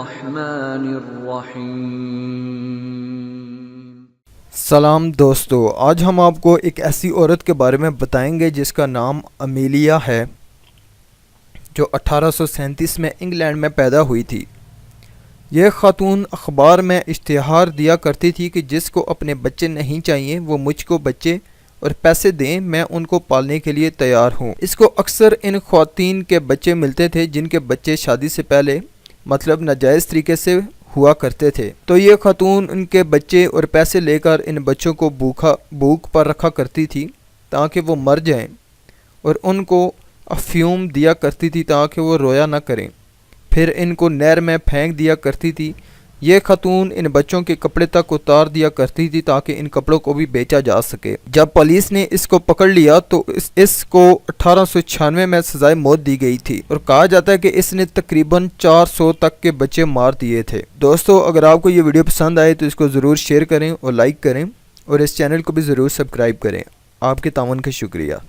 الرحمن الرحیم۔ سلام دوستو، آج ہم آپ کو ایک ایسی عورت کے بارے میں بتائیں گے جس کا نام امیلیا ہے، جو 1837 میں انگلینڈ میں پیدا ہوئی تھی۔ یہ خاتون اخبار میں اشتہار دیا کرتی تھی کہ جس کو اپنے بچے نہیں چاہیے وہ مجھ کو بچے اور پیسے دیں، میں ان کو پالنے کے لیے تیار ہوں۔ اس کو اکثر ان خواتین کے بچے ملتے تھے جن کے بچے شادی سے پہلے مطلب ناجائز طریقے سے ہوا کرتے تھے، تو یہ خاتون ان کے بچے اور پیسے لے کر ان بچوں کو بھوک پر رکھا کرتی تھی تاکہ وہ مر جائیں، اور ان کو افیون دیا کرتی تھی تاکہ وہ رویا نہ کریں، پھر ان کو نہر میں پھینک دیا کرتی تھی۔ یہ خاتون ان بچوں کے کپڑے تک اتار دیا کرتی تھی تاکہ ان کپڑوں کو بھی بیچا جا سکے۔ جب پولیس نے اس کو پکڑ لیا تو اس کو 1896 میں سزائے موت دی گئی تھی، اور کہا جاتا ہے کہ اس نے تقریباً 400 تک کے بچے مار دیے تھے۔ دوستو، اگر آپ کو یہ ویڈیو پسند آئے تو اس کو ضرور شیئر کریں اور لائک کریں، اور اس چینل کو بھی ضرور سبسکرائب کریں۔ آپ کے تعاون کا شکریہ۔